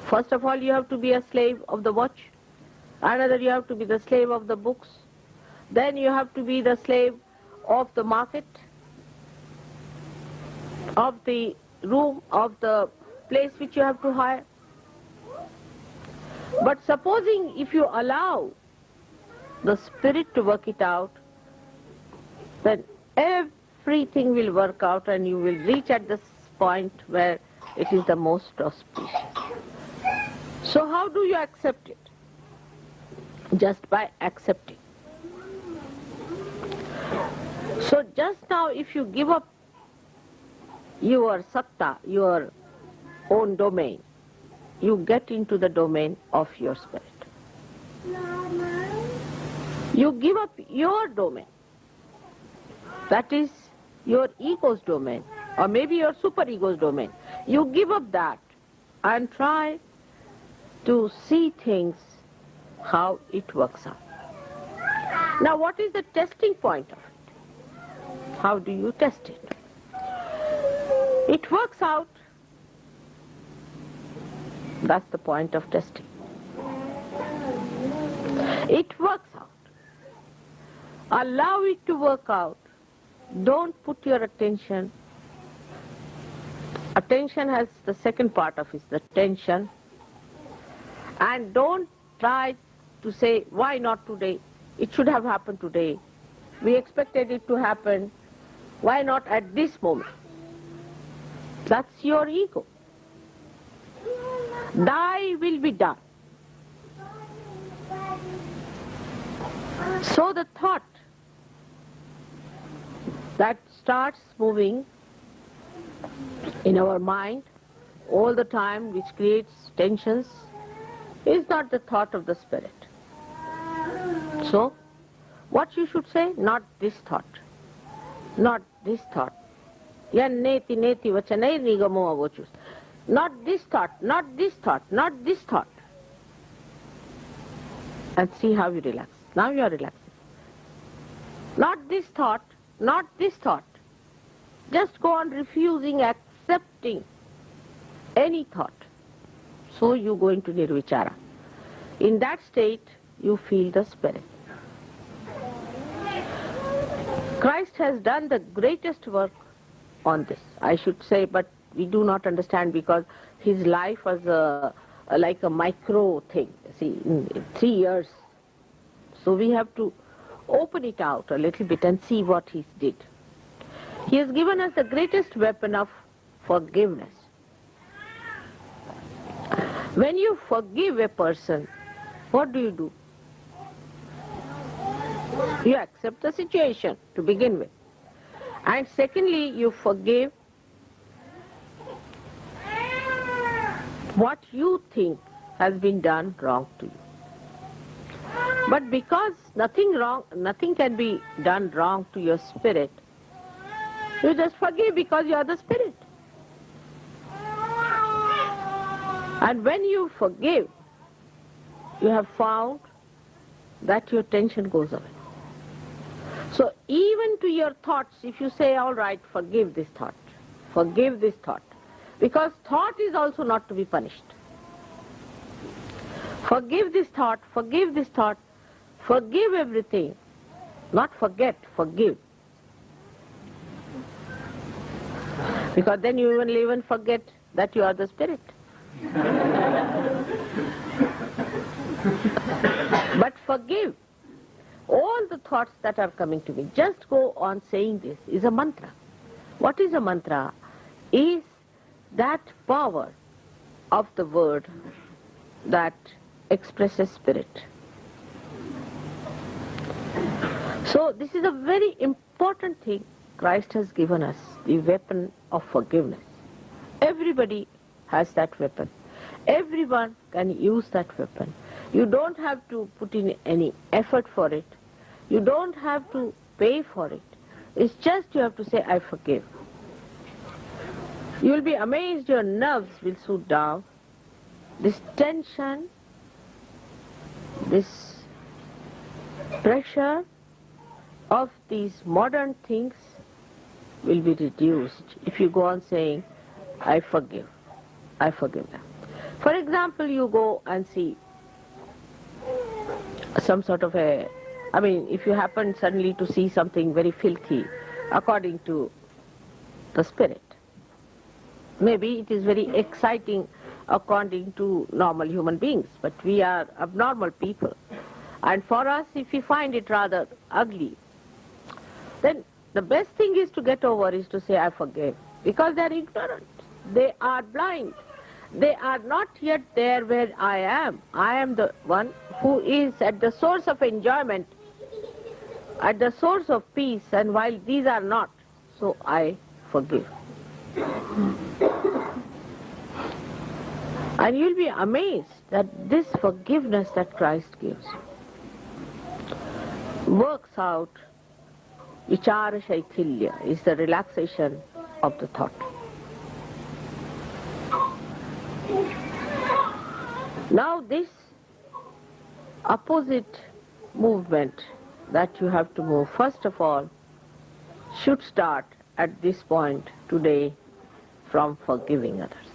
First of all, you have to be a slave of the watch. Another, you have to be the slave of the books. Then you have to be the slave of the market, of the room, of the place which you have to hire. But supposing if you allow the Spirit to work it out, then everything will work out and you will reach at this point where it is the most auspicious. So how do you accept it? Just by accepting. So just now if you give up your satta, your own domain, you get into the domain of your spirit. You give up your domain. That is your ego's domain, or maybe your superego's domain. You give up that and try to see things how it works out. Now what is the testing point of it? How do you test it? It works out. That's the point of testing. It works out. Allow it to work out. Don't put your attention. Attention has the second part of it, the tension. And don't try to say, why not today? It should have happened today. We expected it to happen. Why not at this moment? That's your ego. Thy will be done. So the thought that starts moving in our mind all the time, which creates tensions, is not the thought of the Spirit. So, what you should say? Not this thought. Not this thought. Yan neti neti vachanai nigamo avochus. Not this thought, not this thought, not this thought. And see how you relax. Now you are relaxing. Not this thought, not this thought. Just go on refusing, accepting any thought. So you go into nirvichara. In that state, you feel the Spirit. Christ has done the greatest work on this, I should say, but we do not understand because his life was like a micro thing, see, in 3 years. So we have to open it out a little bit and see what he did. He has given us the greatest weapon of forgiveness. When you forgive a person, what do? You accept the situation to begin with. And secondly, you forgive what you think has been done wrong to you. But because nothing can be done wrong to your spirit, you just forgive because you are the Spirit. And when you forgive, you have found that your tension goes away. So even to your thoughts, if you say, all right, forgive this thought, because thought is also not to be punished. Forgive this thought, forgive everything. Not forget, forgive. Because then you will even forget that you are the Spirit. But forgive all the thoughts that are coming to me. Just go on saying this is a mantra. What is a mantra? Is that power of the word that expresses Spirit. So this is a very important thing Christ has given us, the weapon of forgiveness. Everybody has that weapon. Everyone can use that weapon. You don't have to put in any effort for it. You don't have to pay for it. It's just you have to say, I forgive. You will be amazed, your nerves will soothe down. This tension this pressure of these modern things will be reduced if you go on saying, I forgive them. For example, you go and see some sort of if you happen suddenly to see something very filthy according to the spirit. Maybe it is very exciting according to normal human beings, but we are abnormal people. And for us, if we find it rather ugly, then the best thing is to get over is to say, I forgive. Because they are ignorant. They are blind. They are not yet there where I am. I am the one who is at the source of enjoyment, at the source of peace, and while these are not, so I forgive. And you'll be amazed that this forgiveness that Christ gives works out. Vichara Shaithilya is the relaxation of the thought. Now this opposite movement that you have to move, first of all, should start at this point today from forgiving others.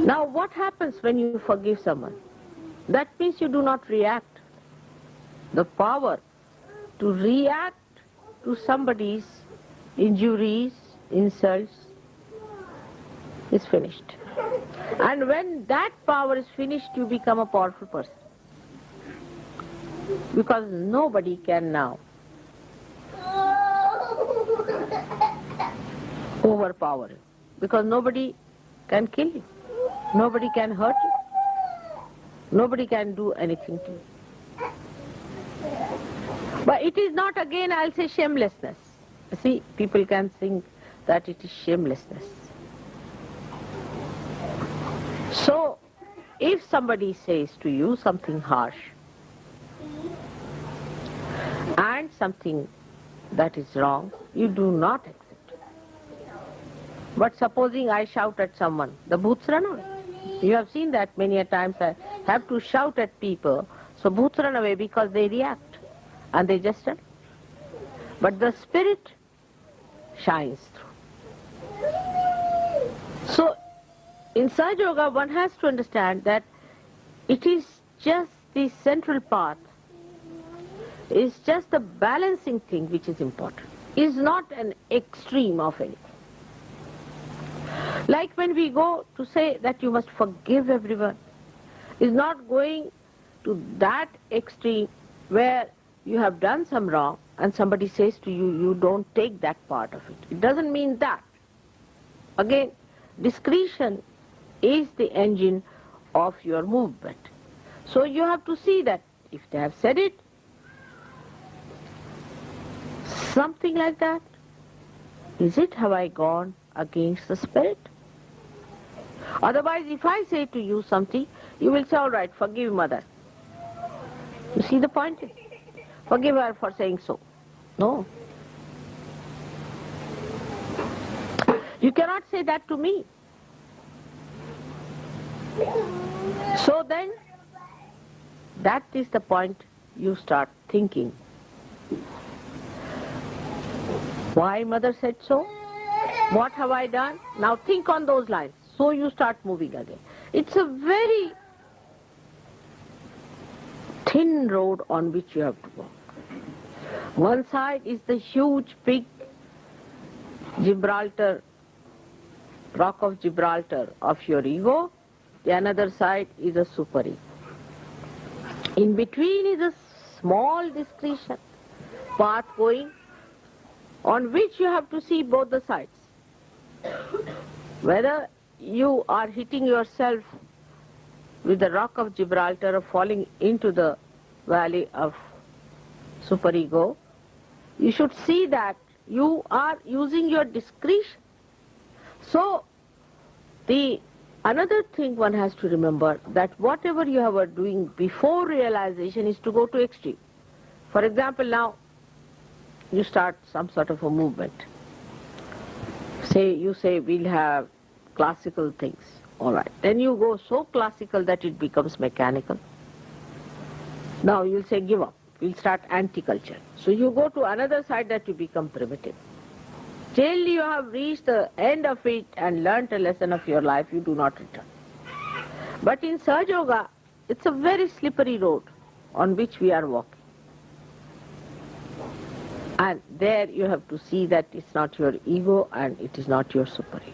Now what happens when you forgive someone? That means you do not react. The power to react to somebody's injuries, insults, is finished. And when that power is finished, you become a powerful person. Because nobody can now overpower you. Because nobody can kill you. Nobody can hurt you. Nobody can do anything to you. But it is not, again, I'll say, shamelessness. See, people can think that it is shamelessness. So, if somebody says to you something harsh and something that is wrong, you do not accept it. But supposing I shout at someone, the bhoots run away. You have seen that many a times. I have to shout at people, so bhoots run away because they react and they just run. But the spirit shines through. So, in Sahaja Yoga, one has to understand that it is just the central path, it's just the balancing thing which is important. It's not an extreme of anything. Like when we go to say that you must forgive everyone, it's not going to that extreme where you have done some wrong and somebody says to you, you don't take that part of it. It doesn't mean that. Again, discretion is the engine of your movement. So you have to see that if they have said it, something like that, is it, have I gone against the spirit? Otherwise, if I say to you something, you will say, all right, forgive mother. You see the point? Forgive her for saying so. No. You cannot say that to me. So then, that is the point you start thinking. Why mother said so? What have I done? Now think on those lines. So you start moving again. It's a very thin road on which you have to walk. One side is the huge, big Gibraltar, rock of Gibraltar of your ego. The another side is a super ego. In between is a small discretion path going on which you have to see both the sides. Whether you are hitting yourself with the rock of Gibraltar or falling into the valley of superego, you should see that you are using your discretion. So, another thing one has to remember, that whatever you were doing before realization is to go to extreme. For example, now you start some sort of a movement. You say we'll have classical things. All right. Then you go so classical that it becomes mechanical. Now you'll say give up. You'll start anti-culture. So you go to another side that you become primitive. Till you have reached the end of it and learnt a lesson of your life, you do not return. But in Sahaja Yoga, it's a very slippery road on which we are walking. And there you have to see that it's not your ego and it is not your super ego.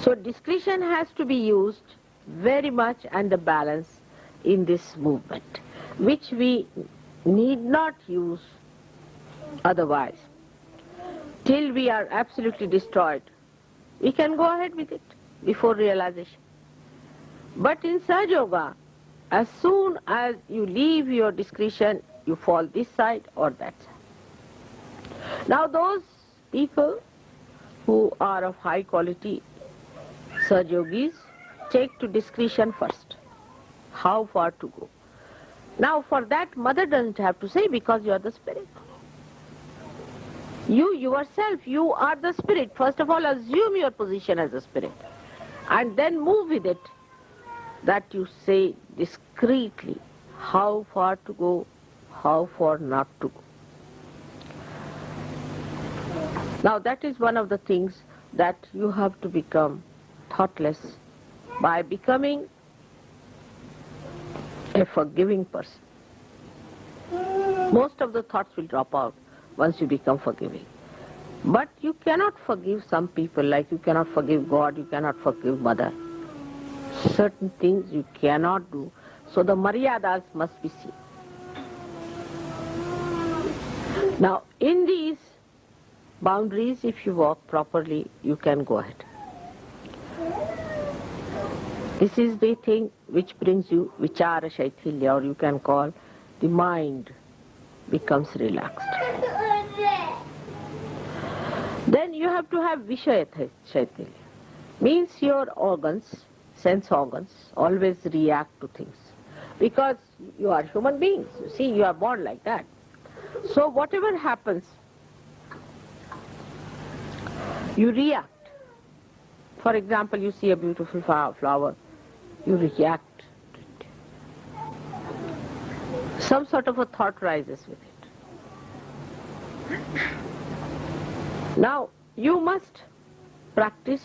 So discretion has to be used very much, and the balance in this movement, which we need not use otherwise. Till we are absolutely destroyed, we can go ahead with it before realization. But in Sahaja Yoga, as soon as you leave your discretion, you fall this side or that side. Now those people who are of high quality Sahaja Yogis take to discretion first. How far to go? Now for that, mother doesn't have to say, because you are the spirit. You yourself, you are the spirit. First of all, assume your position as a spirit and then move with it, that you say discreetly how far to go, how far not to go. Now that is one of the things that you have to become thoughtless by becoming a forgiving person. Most of the thoughts will drop out once you become forgiving. But you cannot forgive some people, like you cannot forgive God, you cannot forgive mother. Certain things you cannot do. So the maryadas must be seen. Now in these boundaries, if you walk properly, you can go ahead. This is the thing which brings you vichara shaithilya, or you can call the mind becomes relaxed. Then you have to have vishaya shaithilya. Means your organs, sense organs, always react to things. Because you are human beings. You see, you are born like that. So whatever happens, you react. For example, you see a beautiful flower, you react to it. Some sort of a thought rises with it. Now, you must practice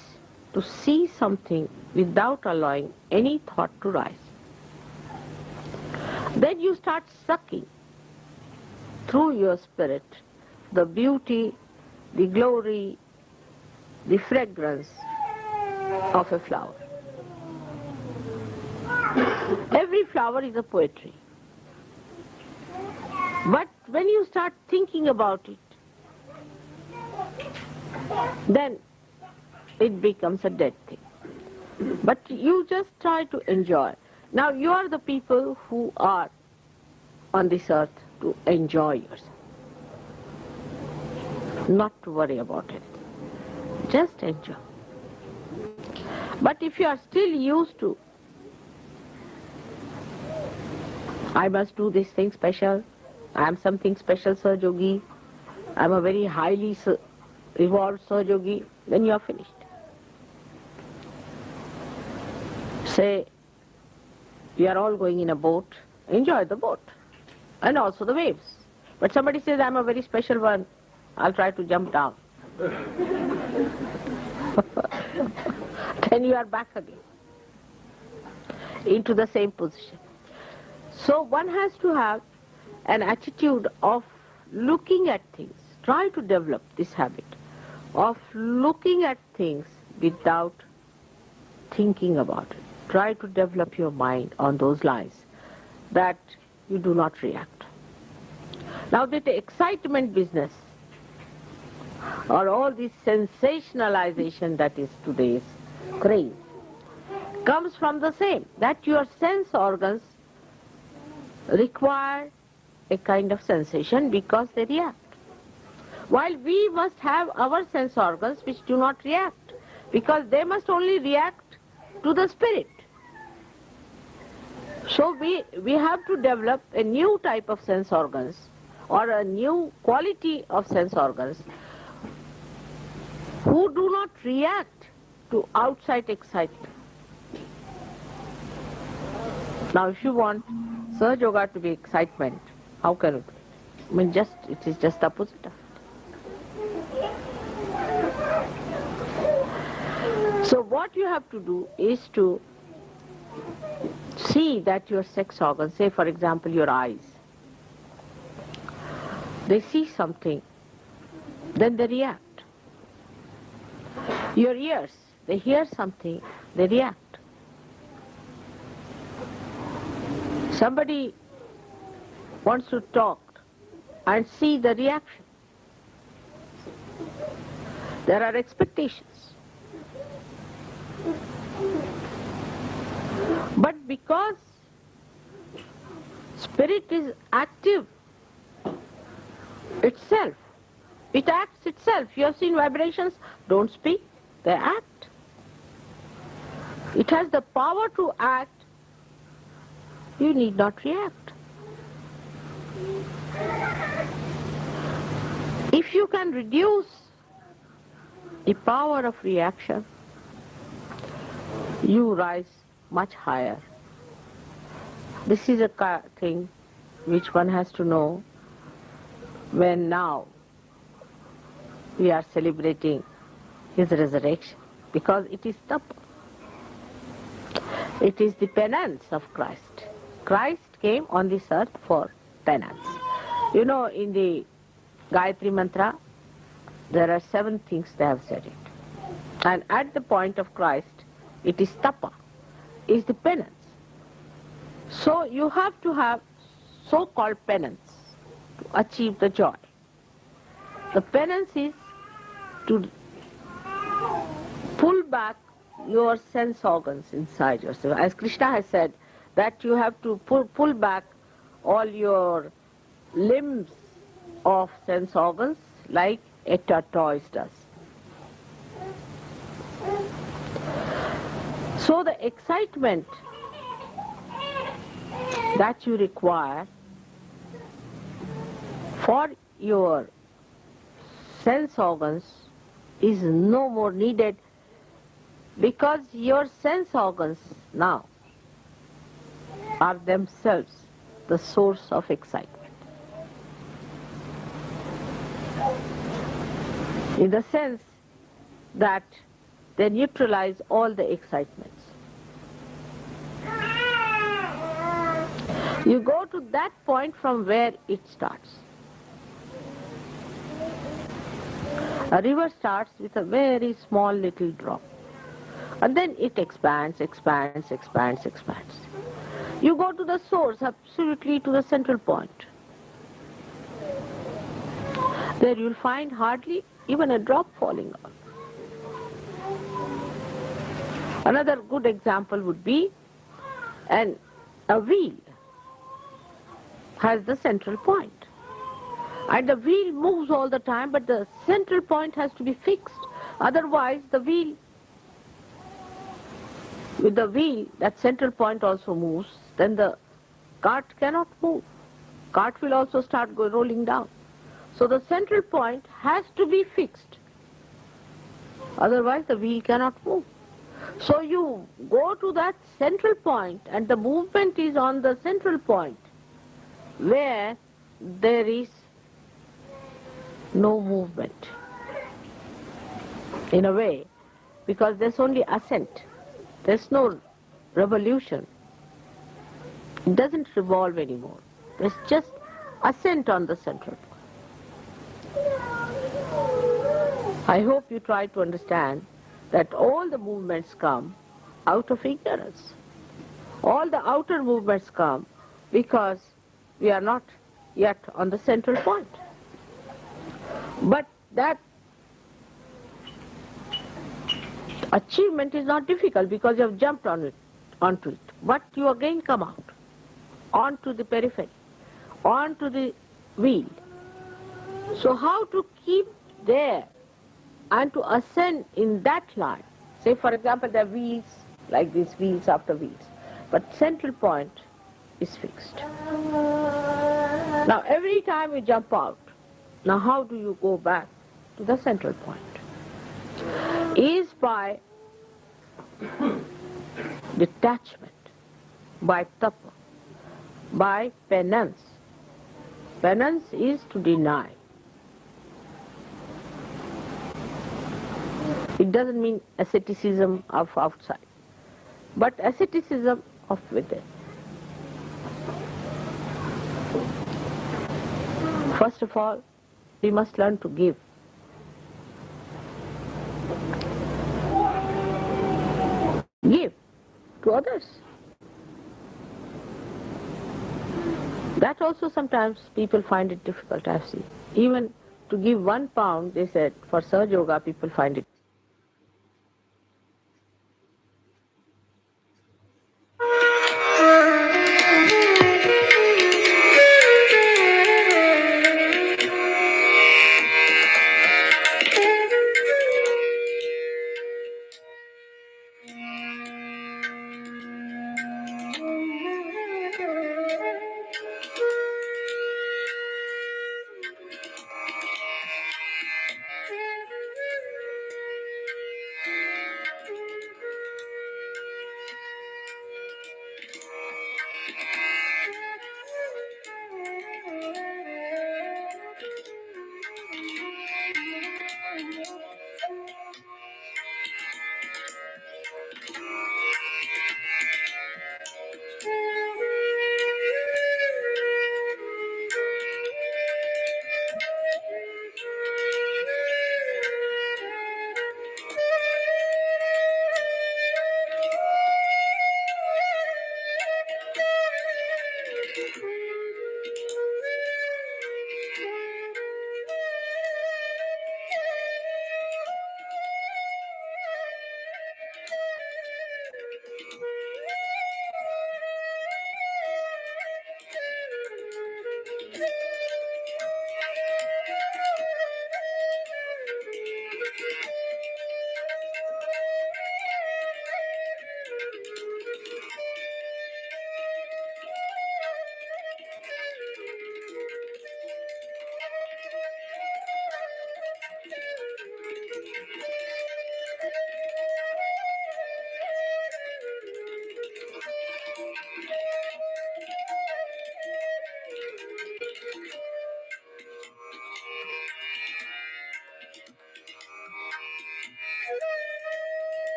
to see something without allowing any thought to rise. Then you start sucking through your spirit the beauty, the glory, the fragrance of a flower. Every flower is a poetry. But when you start thinking about it, then it becomes a dead thing. But you just try to enjoy. Now you are the people who are on this earth to enjoy yourself. Not to worry about it. Just enjoy. But if you are still used to, I must do this thing special, I am something special Sahaja Yogi, I am a very highly evolved Sahaja Yogi, then you are finished. Say, we are all going in a boat, enjoy the boat, and also the waves. But somebody says, I am a very special one, I'll try to jump down. Then you are back again into the same position. So one has to have an attitude of looking at things. Try to develop this habit of looking at things without thinking about it. Try to develop your mind on those lines that you do not react. Now that the excitement business, or all this sensationalization that is today's craze, comes from the same, that your sense organs require a kind of sensation because they react. While we must have our sense organs which do not react, because they must only react to the spirit. So we have to develop a new type of sense organs, or a new quality of sense organs, who do not react to outside excitement. Now if you want Sahaja Yoga to be excitement, how can it be? I mean, it is just the opposite of it. So what you have to do is to see that your sex organs, say for example your eyes, they see something, then they react. Your ears, they hear something, they react. Somebody wants to talk and see the reaction. There are expectations. But because spirit is active itself, it acts itself. You have seen vibrations, don't speak, they act. It has the power to act, you need not react. If you can reduce the power of reaction, you rise much higher. This is a thing which one has to know when now we are celebrating his resurrection, because it is tapa. It is the penance of Christ. Christ came on this earth for penance. You know, in the Gayatri Mantra, there are 7 things they have said it. And at the point of Christ, it is tapa, is the penance. So you have to have so-called penance to achieve the joy. The penance is to pull back your sense organs inside yourself. As Krishna has said, that you have to pull back all your limbs of sense organs like a tortoise does. So the excitement that you require for your sense organs is no more needed, because your sense organs now are themselves the source of excitement. In the sense that they neutralize all the excitements. You go to that point from where it starts. A river starts with a very small little drop, and then it expands, expands, expands, expands. You go to the source, absolutely to the central point. There you'll find hardly even a drop falling out. Another good example would be a wheel has the central point. And the wheel moves all the time, but the central point has to be fixed. Otherwise, with the wheel, that central point also moves, then the cart cannot move. Cart will also start rolling down. So the central point has to be fixed. Otherwise, the wheel cannot move. So you go to that central point, and the movement is on the central point, where there is no movement, in a way, because there's only ascent. There's no revolution. It doesn't revolve anymore. There's just ascent on the central point. I hope you try to understand that all the movements come out of ignorance. All the outer movements come because we are not yet on the central point. But that achievement is not difficult because you have jumped onto it. But you again come out, onto the periphery, onto the wheel. So how to keep there and to ascend in that line? Say for example there are wheels, like these wheels after wheels, but central point is fixed. Now every time you jump out, now how do you go back to the central point? Is by detachment, by tapa, by penance. Penance is to deny. It doesn't mean asceticism of outside, but asceticism of within. First of all, we must learn to give. Give to others. That also sometimes people find it difficult, I see. Even to give £1, they said, for Sahaja Yoga, people find it.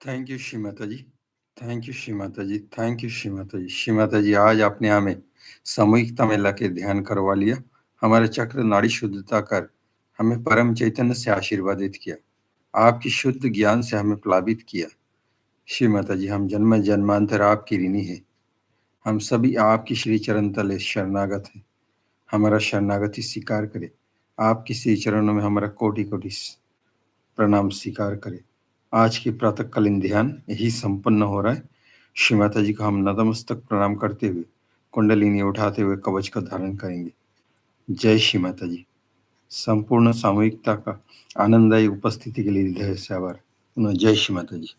Thank you Shrimata ji, thank you Shrimata ji, thank you Shrimata ji. Shrimata ji, आज आपने हमें सामूहिकता में लाके ध्यान करवा लिया, हमारे चक्र नाड़ी शुद्धता कर हमें परम चैतन्य से आशीर्वादित किया, आपकी शुद्ध ज्ञान से हमें प्लावित किया। श्रीमाता जी, हम जन्म जन्मांतर आपकी ऋणी है, हम सभी आपकी श्री चरण तले शरणागत हैं, हमारा शरणागति स्वीकार करे, आपकी श्री चरणों में हमारा कोटि कोटि प्रणाम स्वीकार करे। आज की प्रातःकालीन ध्यान यही संपन्न हो रहा है। श्रीमाता जी को हम नतमस्तक प्रणाम करते हुए कुंडलिनी उठाते हुए कवच का धारण करेंगे। जय श्री माता जी। संपूर्ण सामूहिकता का आनंददायी उपस्थिति के लिए हृदय से आभार। जय श्री माता जी।